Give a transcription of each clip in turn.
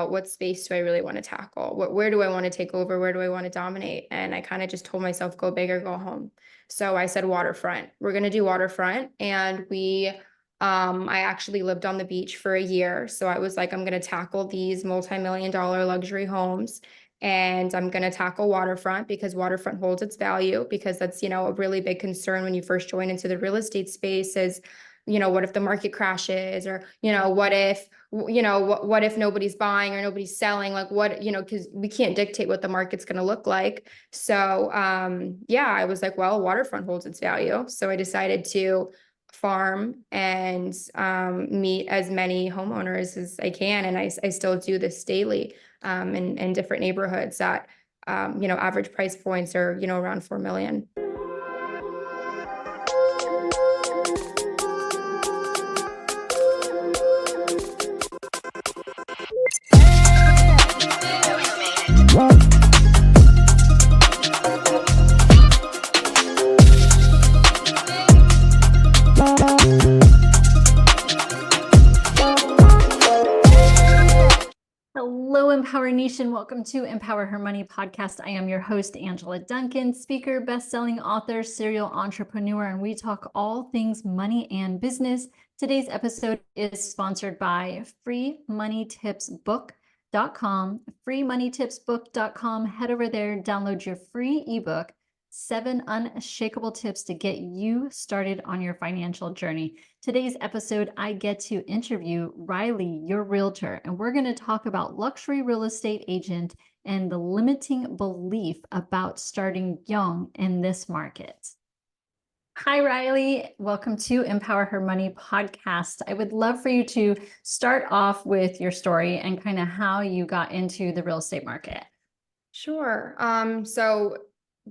what space do I really want to tackle? Where do I want to take over? Where do I want to dominate? And I kind of just told myself, go big or go home. So I said waterfront. We're going to do waterfront. And I actually lived on the beach for a year. So I was like, I'm going to tackle these multi-million-dollar luxury homes. And I'm going to tackle waterfront because waterfront holds its value, because that's, a really big concern when you first join into the real estate space is, what if the market crashes, or, what if nobody's buying or nobody's selling, like what, because we can't dictate what the market's going to look like. So, I was like, well, waterfront holds its value. So I decided to farm and meet as many homeowners as I can. And I still do this daily in different neighborhoods that, average price points are, around 4 million. Hello, Empower Nation. Welcome to Empower Her Money podcast. I am your host, Angela Duncan, speaker, best-selling author, serial entrepreneur, and we talk all things money and business. Today's episode is sponsored by freemoneytipsbook.com. freemoneytipsbook.com. Head over there, download your free ebook, 7 Unshakable Tips to Get You Started on Your Financial Journey. Today's episode, I get to interview Ryelee, your realtor, and we're going to talk about luxury real estate agent and the limiting belief about starting young in this market. Hi, Ryelee. Welcome to Empower Her Money podcast. I would love for you to start off with your story and kind of how you got into the real estate market. Sure. So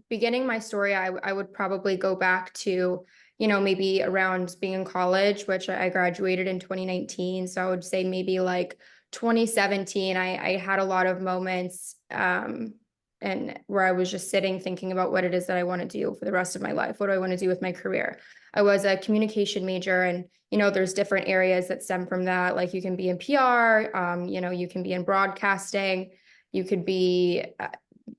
beginning my story, I would probably go back to, maybe around being in college, which I graduated in 2019. So I would say maybe like 2017, I had a lot of moments and where I was just sitting thinking about what it is that I want to do for the rest of my life. What do I want to do with my career? I was a communication major, and, there's different areas that stem from that. Like you can be in PR, you can be in broadcasting, you could be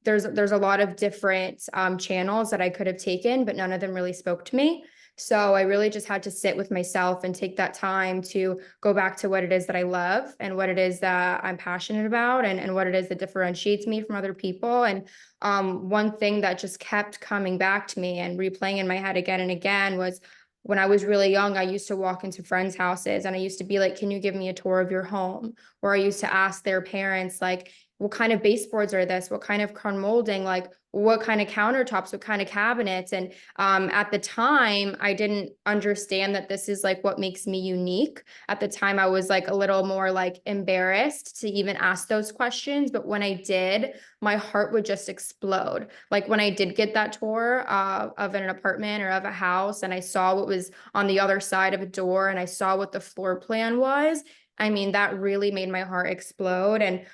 there's a lot of different channels that I could have taken, but none of them really spoke to me. So I really just had to sit with myself and take that time to go back to what it is that I love and what it is that I'm passionate about, and what it is that differentiates me from other people. And one thing that just kept coming back to me and replaying in my head again and again was when I was really young, I used to walk into friends' houses and I used to be like, can you give me a tour of your home? Or I used to ask their parents, like, what kind of baseboards are this? What kind of crown molding? Like, what kind of countertops? What kind of cabinets? And at the time, I didn't understand that this is like what makes me unique. At the time, I was like a little more like embarrassed to even ask those questions. But when I did, my heart would just explode. Like when I did get that tour of an apartment or of a house, and I saw what was on the other side of a door, and I saw what the floor plan was, I mean, that really made my heart explode. And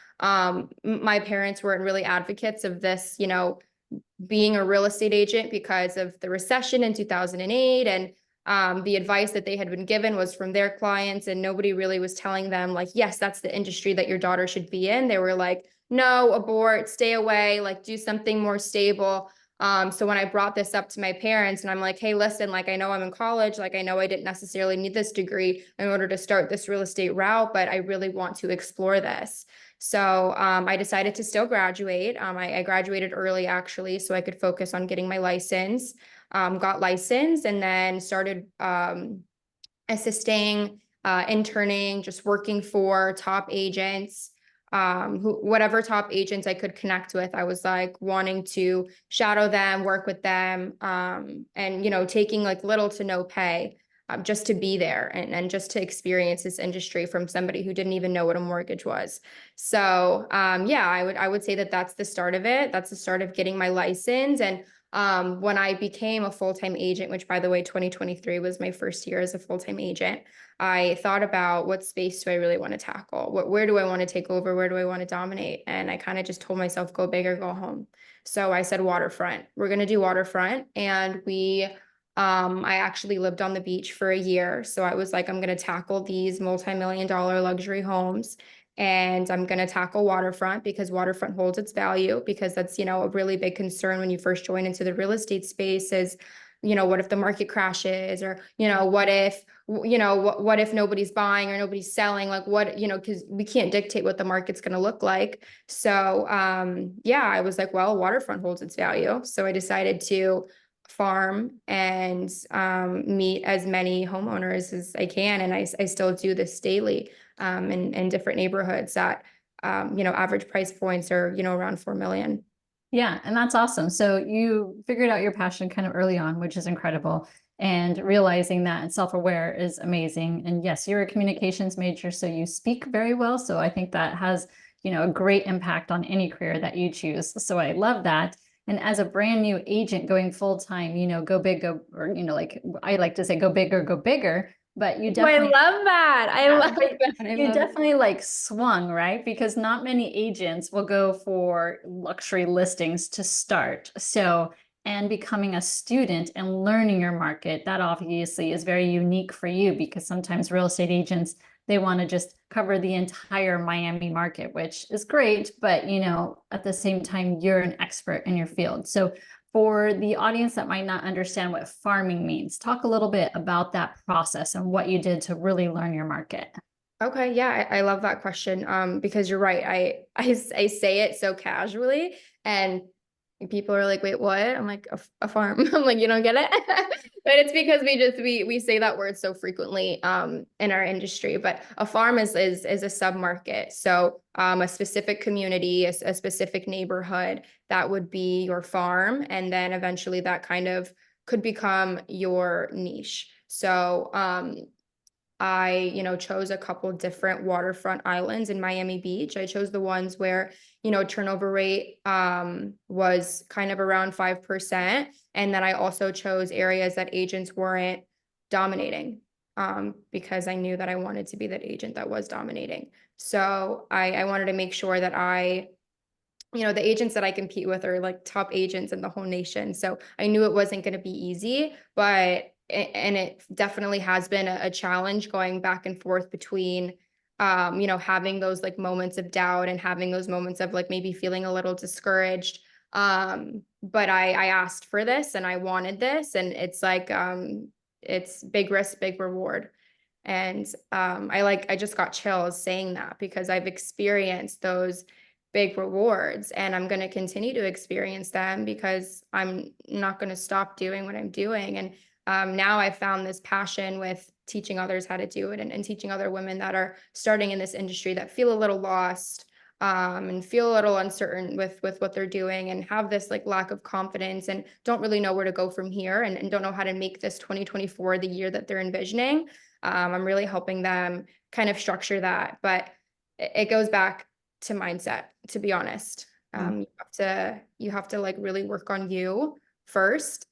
my parents weren't really advocates of this, being a real estate agent because of the recession in 2008. And the advice that they had been given was from their clients, and nobody really was telling them like, yes, that's the industry that your daughter should be in. They were like, no, abort, stay away, like do something more stable. So when I brought this up to my parents and I'm like, hey, listen, like, I know I'm in college, like, I know I didn't necessarily need this degree in order to start this real estate route, but I really want to explore this. So I decided to still graduate. I graduated early, actually, so I could focus on getting my license, got licensed, and then started assisting, interning, just working for top agents. Whatever top agents I could connect with, I was like wanting to shadow them, work with them, and taking like little to no pay, just to be there and just to experience this industry from somebody who didn't even know what a mortgage was. So I would say that that's the start of it. That's the start of getting my license. And when I became a full-time agent, which by the way, 2023 was my first year as a full-time agent, I thought about what space do I really want to tackle? Where do I want to take over? Where do I want to dominate? And I kind of just told myself, go big or go home. So I said waterfront. We're going to do waterfront. And I actually lived on the beach for a year. So I was like, I'm going to tackle these multi-million-dollar luxury homes. and I'm going to tackle waterfront because waterfront holds its value, because that's, a really big concern when you first join into the real estate space is, what if the market crashes, or, what if nobody's buying or nobody's selling, like what, because we can't dictate what the market's going to look like. So, yeah, I was like, well, waterfront holds its value. So I decided to farm and meet as many homeowners as I can. And I still do this daily in different neighborhoods that, average price points are, around 4 million. Yeah, and that's awesome. So you figured out your passion kind of early on, which is incredible. And realizing that and self-aware is amazing. And yes, you're a communications major, so you speak very well. So I think that has, a great impact on any career that you choose. So I love that. And as a brand new agent going full time, go big, go, or, like I like to say, go big or go bigger. But you Oh, I definitely love that. I yeah, love but that. I you love definitely like swung, right? Because not many agents will go for luxury listings to start. So, and becoming a student and learning your market, that obviously is very unique for you, because sometimes real estate agents, they want to just cover the entire Miami market, which is great, but at the same time, you're an expert in your field. So for the audience that might not understand what farming means, talk a little bit about that process and what you did to really learn your market. Okay, yeah, I love that question. Because you're right. I say it so casually, and people are like, "Wait, what?" I'm like, "A farm." I'm like, "You don't get it," but it's because we say that word so frequently in our industry. But a farm is a sub market, so a specific community, a specific neighborhood that would be your farm, and then eventually that kind of could become your niche. So I, chose a couple different waterfront islands in Miami Beach. I chose the ones where, turnover rate was kind of around 5%. And then I also chose areas that agents weren't dominating, because I knew that I wanted to be that agent that was dominating. So I wanted to make sure that the agents that I compete with are like top agents in the whole nation. So I knew it wasn't going to be easy, and it definitely has been a challenge going back and forth between, having those like moments of doubt and having those moments of like maybe feeling a little discouraged. But I asked for this and I wanted this, and it's like, it's big risk, big reward. And I just got chills saying that because I've experienced those big rewards, and I'm going to continue to experience them because I'm not going to stop doing what I'm doing. And now I've found this passion with teaching others how to do it, and teaching other women that are starting in this industry that feel a little lost, and feel a little uncertain with what they're doing, and have this like lack of confidence and don't really know where to go from here, and don't know how to make this 2024 the year that they're envisioning. I'm really helping them kind of structure that, but it goes back to mindset, to be honest. You have to like really work on you first.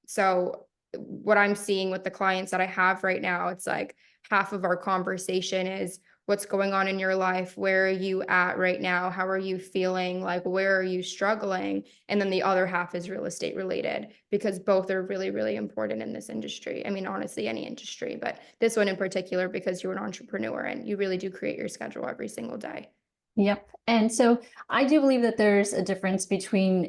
So what I'm seeing with the clients that I have right now, it's like half of our conversation is what's going on in your life, where are you at right now, how are you feeling, like where are you struggling, and then the other half is real estate related, because both are really, really important in this industry. I mean, honestly, any industry, but this one in particular, because you're an entrepreneur and you really do create your schedule every single day. Yep. And so I do believe that there's a difference between,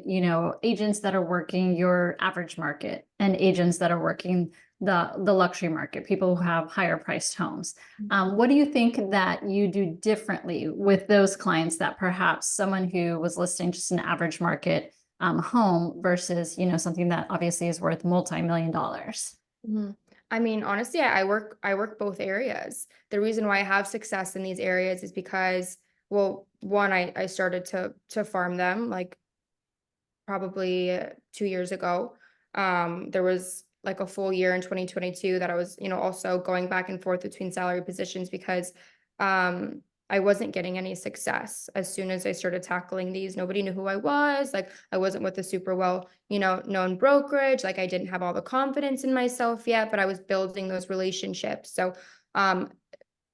agents that are working your average market and agents that are working the luxury market, people who have higher priced homes. What do you think that you do differently with those clients that perhaps someone who was listing just an average market home versus, something that obviously is worth multi-million dollars? Mhm. I mean, honestly, I work both areas. The reason why I have success in these areas is because, well, one, I started to farm them like probably 2 years ago. There was like a full year in 2022 that I was, also going back and forth between salary positions because I wasn't getting any success. As soon as I started tackling these, nobody knew who I was. Like I wasn't with a super well, known brokerage. Like I didn't have all the confidence in myself yet, but I was building those relationships. So um,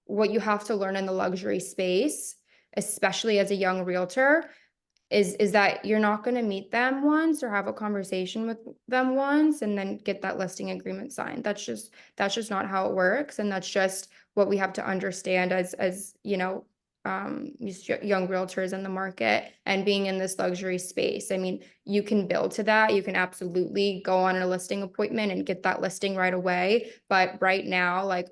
what you have to learn in the luxury space, especially as a young realtor, is that you're not going to meet them once or have a conversation with them once and then get that listing agreement signed. That's just not how it works, and that's just what we have to understand as these young realtors in the market and being in this luxury space. I mean, you can build to that. You can absolutely go on a listing appointment and get that listing right away. But right now, like,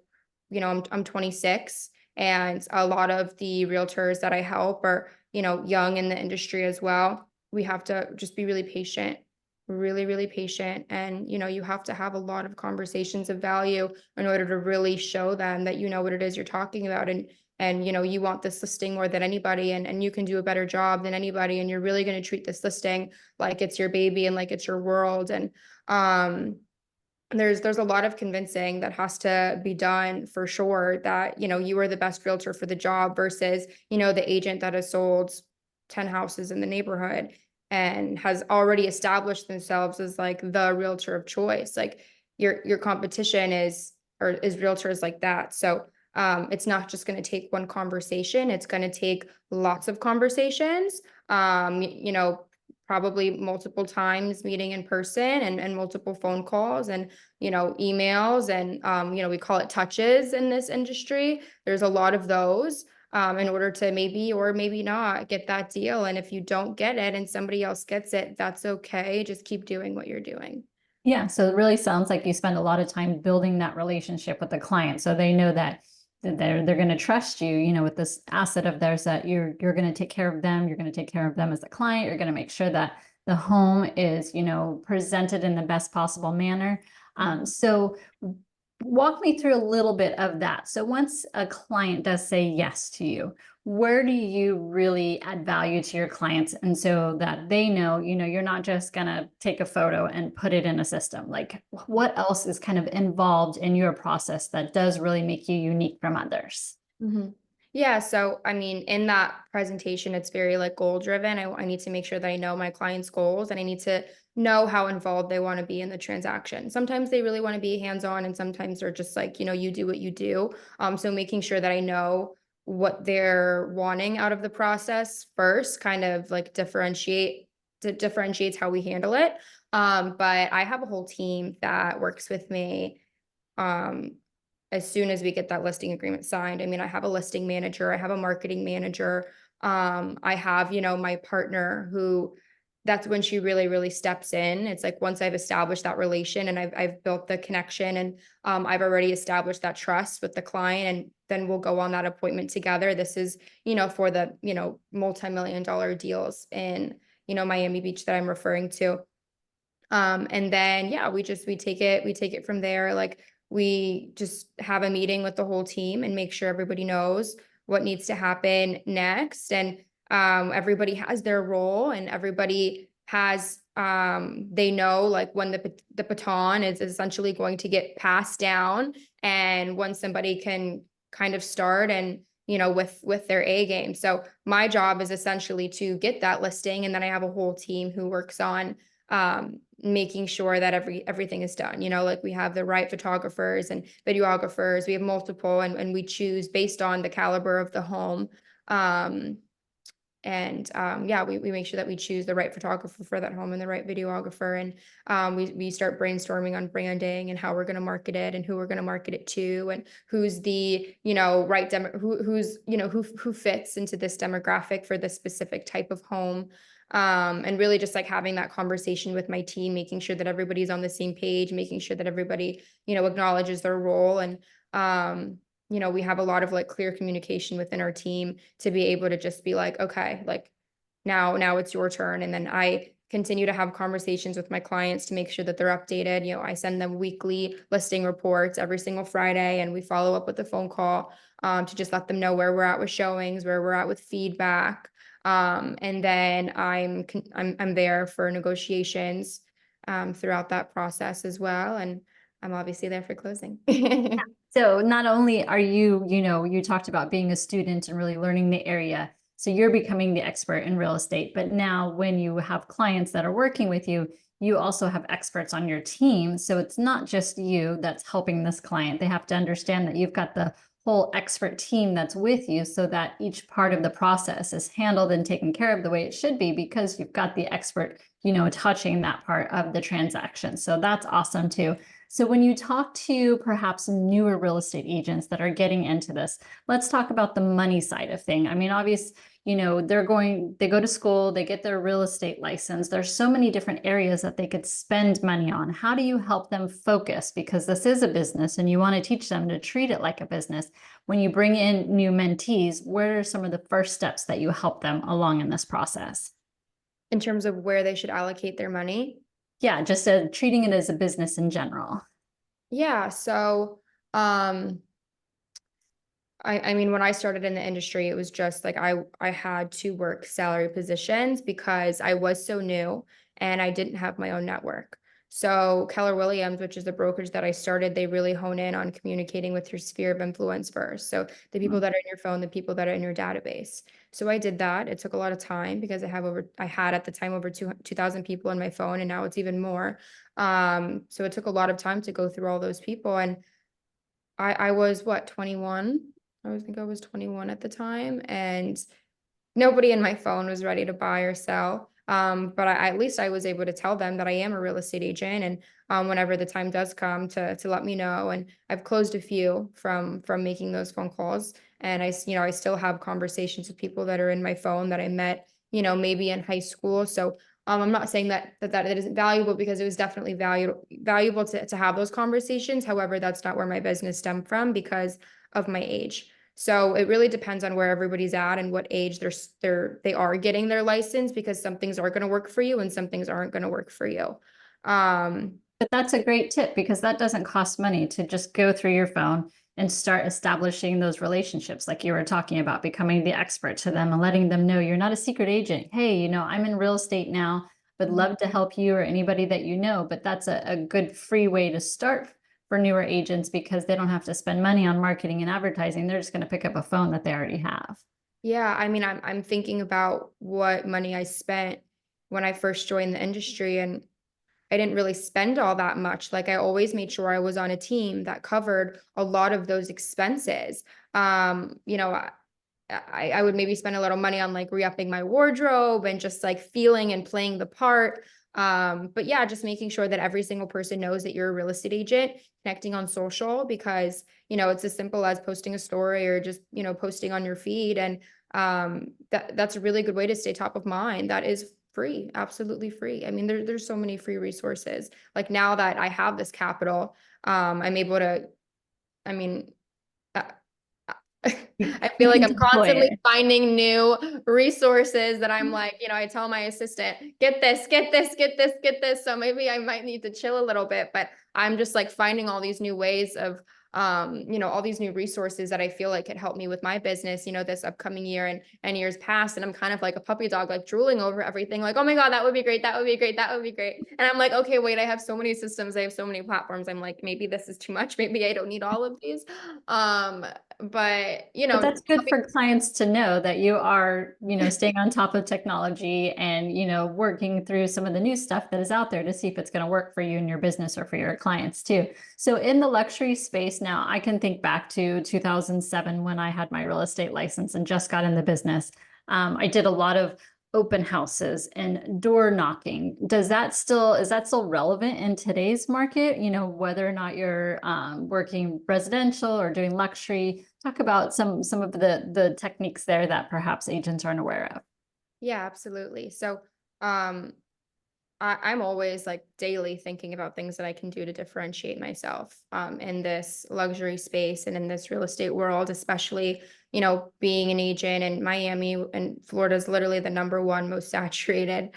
I'm 26, and a lot of the realtors that I help are, young in the industry as well. We have to just be really patient, really, really patient. And, you have to have a lot of conversations of value in order to really show them that you know what it is you're talking about. And you want this listing more than anybody, and you can do a better job than anybody, and you're really going to treat this listing like it's your baby and like it's your world. And there's a lot of convincing that has to be done for sure, that you are the best realtor for the job versus the agent that has sold 10 houses in the neighborhood and has already established themselves as like the realtor of choice. Like your competition is realtors like that. So it's not just going to take one conversation. It's going to take lots of conversations. Probably multiple times meeting in person, and multiple phone calls, and emails, and we call it touches in this industry. There's a lot of those in order to maybe or maybe not get that deal. And if you don't get it and somebody else gets it, that's okay. Just keep doing what you're doing. Yeah, so it really sounds like you spend a lot of time building that relationship with the client, so they know that they're going to trust you, with this asset of theirs, that you're going to take care of them, you're going to take care of them as a client, you're going to make sure that the home is, presented in the best possible manner. So walk me through a little bit of that. So once a client does say yes to you, where do you really add value to your clients, and so that they know, you're not just gonna take a photo and put it in a system? Like, what else is kind of involved in your process that does really make you unique from others? Mhm. Yeah, so I mean, in that presentation, it's very like goal driven. I need to make sure that I know my client's goals, and I need to know how involved they want to be in the transaction. Sometimes they really want to be hands-on, and sometimes they're just like, you do what you do. So making sure that I know what they're wanting out of the process first, kind of like differentiates how we handle it. But I have a whole team that works with me um as soon as we get that listing agreement signed. I mean, I have a listing manager, I have a marketing manager, I have, my partner who, that's when she really, really steps in. It's like once I've established that relation and I've built the connection, and I've already established that trust with the client, and then we'll go on that appointment together. This is, for the, multi-million-dollar deals in, Miami Beach that I'm referring to. And then, yeah, we take it from there. Like, we just have a meeting with the whole team and make sure everybody knows what needs to happen next. And everybody has their role, and everybody has, they know like when the baton is essentially going to get passed down, and when somebody can kind of start, and with their A game. So my job is essentially to get that listing, and then I have a whole team who works on making sure that everything is done. Like, we have the right photographers and videographers. We have multiple, and we choose based on the caliber of the home. Yeah, we make sure that we choose the right photographer for that home and the right videographer. And we start brainstorming on branding and how we're going to market it, and who we're going to market it to, and who's the, right demo, who's, who fits into this demographic for this specific type of home. And really just like having that conversation with my team, making sure that everybody's on the same page, making sure that everybody, acknowledges their role. And we have a lot of like clear communication within our team to be able to just be like, okay, like now it's your turn. And then I continue to have conversations with my clients to make sure that they're updated. I send them weekly listing reports every single Friday, and we follow up with a phone call to just let them know where we're at with showings, where we're at with feedback. And then I'm there for negotiations throughout that process as well. And I'm obviously there for closing. So not only are you, you talked about being a student and really learning the area, so you're becoming the expert in real estate, but now when you have clients that are working with you, you also have experts on your team. So it's not just you that's helping this client. They have to understand that you've got the whole expert team that's with you, so that each part of the process is handled and taken care of the way it should be, because you've got the expert, touching that part of the transaction. So that's awesome too. So when you talk to perhaps newer real estate agents that are getting into this, let's talk about the money side of thing. I mean, obvious, they go to school, they get their real estate license. There's so many different areas that they could spend money on. How do you help them focus? Because this is a business and you want to teach them to treat it like a business. When you bring in new mentees, what are some of the first steps that you help them along in this process? In terms of where they should allocate their money. Yeah, just treating it as a business in general. Yeah, so I mean, when I started in the industry, it was just like I had to work salary positions because I was so new and I didn't have my own network. So Keller Williams, which is the brokerage that I started, they really hone in on communicating with your sphere of influence first. So the people that are in your phone, the people that are in your database. So I did that. It took a lot of time because I had at the time over 2,000 people in my phone, and now it's even more. So it took a lot of time to go through all those people. And I was what, 21? Think I was 21 at the time, and nobody in my phone was ready to buy or sell. But at least I was able to tell them that I am a real estate agent, and whenever the time does come to let me know. And I've closed a few from making those phone calls, and I still have conversations with people that are in my phone that I met, maybe in high school. So I'm not saying that it isn't valuable, because it was definitely valuable to have those conversations. However, that's not where my business stemmed from because of my age. So it really depends on where everybody's at and what age they are getting their license, because some things are going to work for you and some things aren't going to work for you. But that's a great tip, because that doesn't cost money to just go through your phone and start establishing those relationships like you were talking about, becoming the expert to them and letting them know you're not a secret agent. Hey, I'm in real estate now, would love to help you or anybody that you know. But that's a good free way to start for newer agents, because they don't have to spend money on marketing and advertising. They're just going to pick up a phone that they already have. Yeah, I mean, I'm thinking about what money I spent when I first joined the industry, and I didn't really spend all that much. Like, I always made sure I was on a team that covered a lot of those expenses. I would maybe spend a little money on like re-upping my wardrobe and just like feeling and playing the part. But yeah, just making sure that every single person knows that you're a real estate agent, connecting on social, because it's as simple as posting a story or just posting on your feed. And that's a really good way to stay top of mind. That is free, absolutely free. I mean, there's so many free resources. Like, now that I have this capital, I'm able to, I mean, uh, I feel You like can I'm deploy constantly it. finding new resources that I'm like, I tell my assistant, get this, get this, get this, get this. So maybe I might need to chill a little bit, but I'm just like finding all these new ways of, all these new resources that I feel like could help me with my business, this upcoming year and years past. And I'm kind of like a puppy dog, like drooling over everything. Like, oh my God, that would be great. That would be great. That would be great. And I'm like, okay, wait, I have so many systems. I have so many platforms. I'm like, maybe this is too much. Maybe I don't need all of these. But But that's good for clients to know that you are, staying on top of technology and, working through some of the new stuff that is out there to see if it's going to work for you and your business or for your clients too. So in the luxury space now, I can think back to 2007 when I had my real estate license and just got in the business. I did a lot of open houses and door knocking. Is that still relevant in today's market? Whether or not you're working residential or doing luxury, talk about some of the techniques there that perhaps agents aren't aware of. Yeah, absolutely. So, um, I'm always like daily thinking about things that I can do to differentiate myself in this luxury space and in this real estate world, especially, being an agent in Miami, and Florida is literally the number one most saturated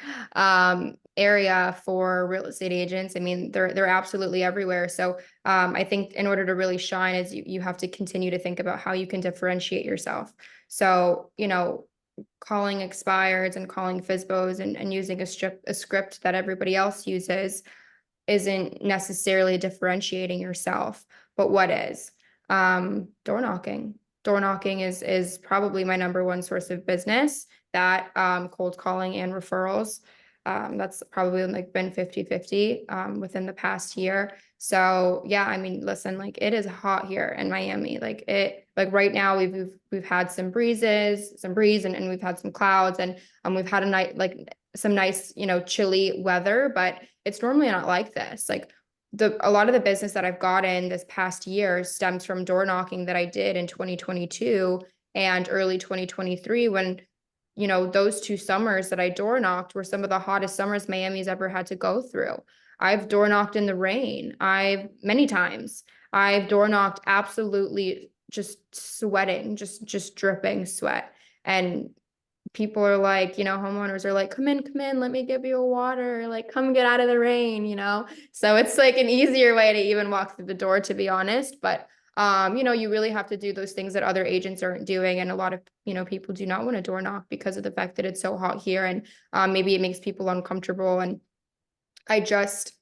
area for real estate agents. I mean, they're absolutely everywhere. So I think in order to really shine is you have to continue to think about how you can differentiate yourself. So, calling expireds and calling FSBOs and using a script that everybody else uses isn't necessarily differentiating yourself. But what is? Door knocking. Door knocking is probably my number one source of business. That cold calling and referrals. That's probably like been 50-50 within the past year. So yeah, I mean, listen, like, it is hot here in Miami. Like right now we've had some breeze and we've had some clouds, and we've had a night, like some nice, chilly weather, but it's normally not like this. Like, a lot of the business that I've gotten this past year stems from door knocking that I did in 2022 and early 2023 when, those 2 summers that I door knocked were some of the hottest summers Miami's ever had to go through. I've door knocked in the rain. I've many times. I've door knocked absolutely just sweating, just dripping sweat. And people are like, homeowners are like, come in, let me give you a water, like, come get out of the rain. So it's like an easier way to even walk through the door, to be honest. But, you really have to do those things that other agents aren't doing. And a lot of, people do not want to door knock because of the fact that it's so hot here. And maybe it makes people uncomfortable. And I just,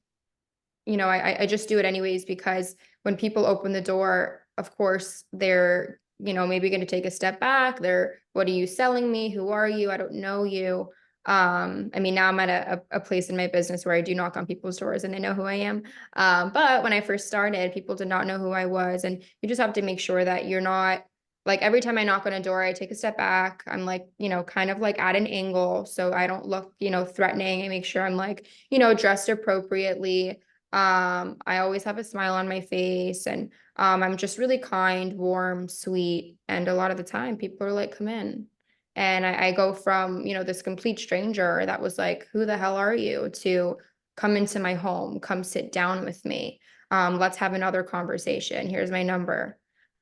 I just do it anyways, because when people open the door, of course, they're, maybe going to take a step back. They're, what are you selling me? Who are you? I don't know you. I mean, now I'm at a place in my business where I do knock on people's doors and they know who I am. But when I first started, people did not know who I was. And you just have to make sure that you're not like, every time I knock on a door, I take a step back. I'm like, kind of like at an angle. So I don't look, threatening. I make sure I'm like, dressed appropriately. I always have a smile on my face, and I'm just really kind, warm, sweet. And a lot of the time people are like, come in. And I go from, this complete stranger that was like, who the hell are you, to come into my home, come sit down with me. Let's have another conversation. Here's my number.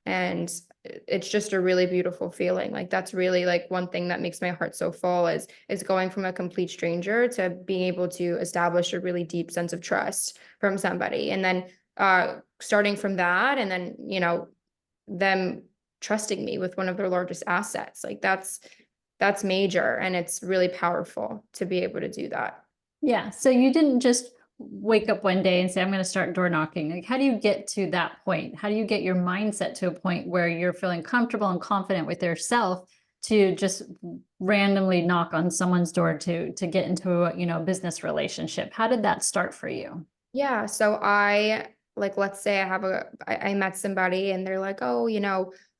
And it's just a really beautiful feeling. Like, that's really like one thing that makes my heart so full is going from a complete stranger to being able to establish a really deep sense of trust from somebody. And then starting from that, and then, them trusting me with one of their largest assets. Like, that's major, and it's really powerful to be able to do that. Yeah. So you didn't just wake up one day and say, I'm going to start door knocking. Like, how do you get to that point? How do you get your mindset to a point where you're feeling comfortable and confident with yourself to just randomly knock on someone's door to get into a business relationship? How did that start for you? Yeah. So like, let's say I met somebody and they're like, oh,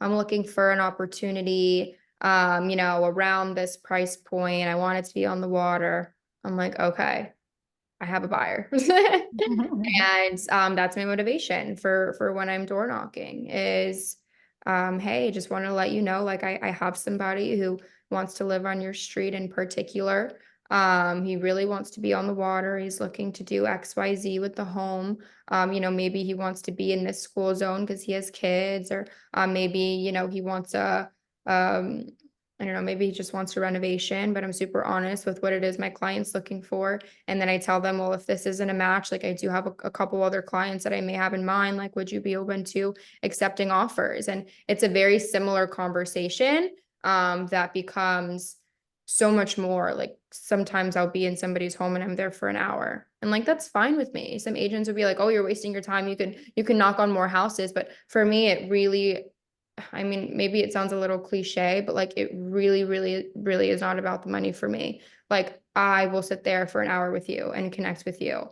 I'm looking for an opportunity, around this price point. I want it to be on the water. I'm like, okay, I have a buyer. And that's my motivation for when I'm door knocking is, hey, just want to let you know, like, I have somebody who wants to live on your street in particular. He really wants to be on the water. He's looking to do XYZ with the home. Maybe he wants to be in this school zone because he has kids, or maybe, he wants um, I don't know, maybe he just wants a renovation, but I'm super honest with what it is my client's looking for. And then I tell them, well, if this isn't a match, like, I do have a couple other clients that I may have in mind, like, would you be open to accepting offers? And it's a very similar conversation that becomes so much more. Like, sometimes I'll be in somebody's home and I'm there for an hour. And like, that's fine with me. Some agents would be like, oh, you're wasting your time. You can knock on more houses. But for me, it really, I mean, maybe it sounds a little cliche, but like, it really, really, really is not about the money for me. Like, I will sit there for an hour with you and connect with you.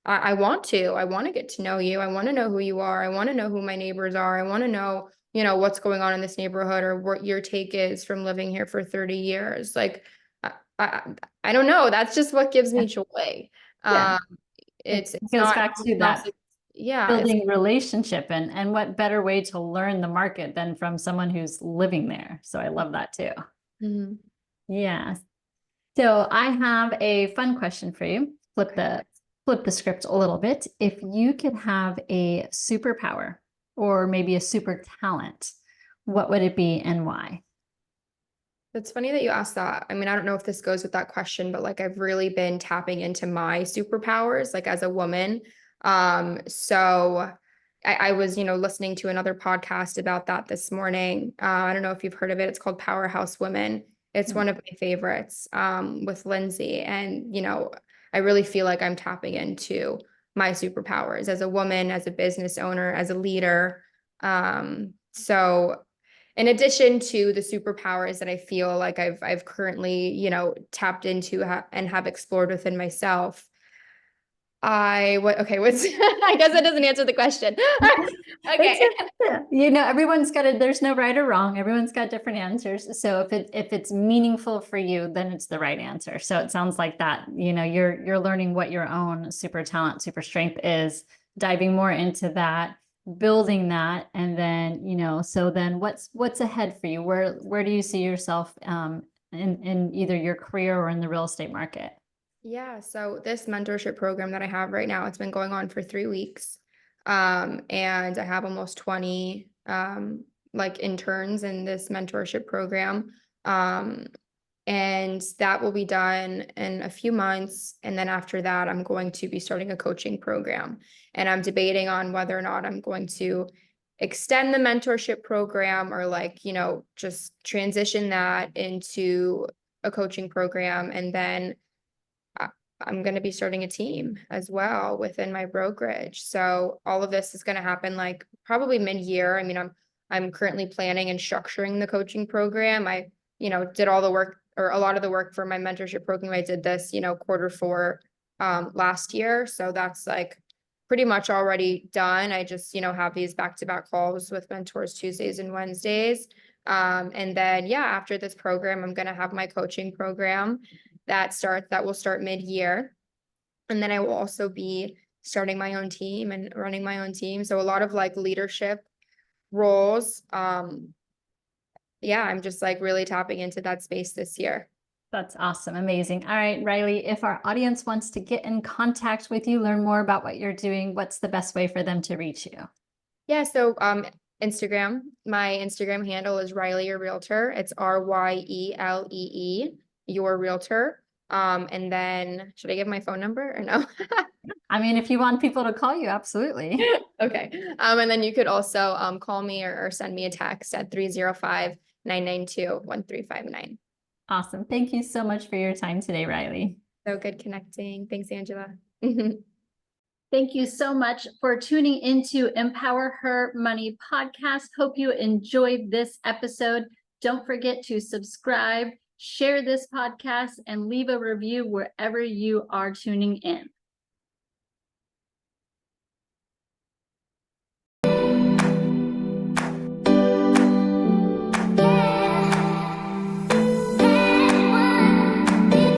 I want to get to know you. I want to know who you are. I want to know who my neighbors are. I want to know, what's going on in this neighborhood, or what your take is from living here for 30 years. Like, I, I, I don't know. That's just what gives me joy. Yeah. Um, It it's goes not, back to that yeah, it's, building relationship, and what better way to learn the market than from someone who's living there. So I love that too. mhm. Yeah. So I have a fun question for you. Flip the script a little bit. If you could have a superpower or maybe a super talent, what would it be and why? It's funny that you asked that. I mean, I don't know if this goes with that question, but like, I've really been tapping into my superpowers, like, as a woman. So I was, listening to another podcast about that this morning. I don't know if you've heard of it. It's called Powerhouse Women. It's one of my favorites, with Lindsay. And, I really feel like I'm tapping into my superpowers as a woman, as a business owner, as a leader. So in addition to the superpowers that I feel like I've currently, tapped into and have explored within myself, Okay, what's I guess that doesn't answer the question. Okay. Everyone's there's no right or wrong. Everyone's got different answers. So if it's meaningful for you, then it's the right answer. So it sounds like that, you're learning what your own super talent, super strength is, diving more into that, building that, and then, so then what's ahead for you? Where do you see yourself in either your career or in the real estate market? Yeah, so this mentorship program that I have right now, it's been going on for 3 weeks. And I have almost 20 like interns in this mentorship program. Um, and that will be done in a few months. And then after that, I'm going to be starting a coaching program. And I'm debating on whether or not I'm going to extend the mentorship program or just transition that into a coaching program. And then I'm going to be starting a team as well within my brokerage. So all of this is going to happen like probably mid-year. I mean, I'm currently planning and structuring the coaching program. I, did all the work or a lot of the work for my mentorship program. I did this, Q4 last year. So that's like pretty much already done. I just, have these back-to-back calls with mentors Tuesdays and Wednesdays. And then yeah, after this program, I'm going to have my coaching program that will start mid-year. And then I will also be starting my own team and running my own team. So a lot of like leadership roles. Yeah, I'm just like really tapping into that space this year. That's awesome. Amazing. All right, Ryelee, if our audience wants to get in contact with you, learn more about what you're doing, what's the best way for them to reach you? Yeah, so Instagram, my Instagram handle is Ryelee your realtor. It's Ryelee, your realtor. And then should I give my phone number or no? I mean, if you want people to call you, absolutely. Okay. And then you could also call me or send me a text at 305-992-1359. Awesome. Thank you so much for your time today, Ryelee. So good connecting. Thanks, Angela. Thank you so much for tuning into Empower Her Money podcast. Hope you enjoyed this episode. Don't forget to subscribe, share this podcast, and leave a review wherever you are tuning in.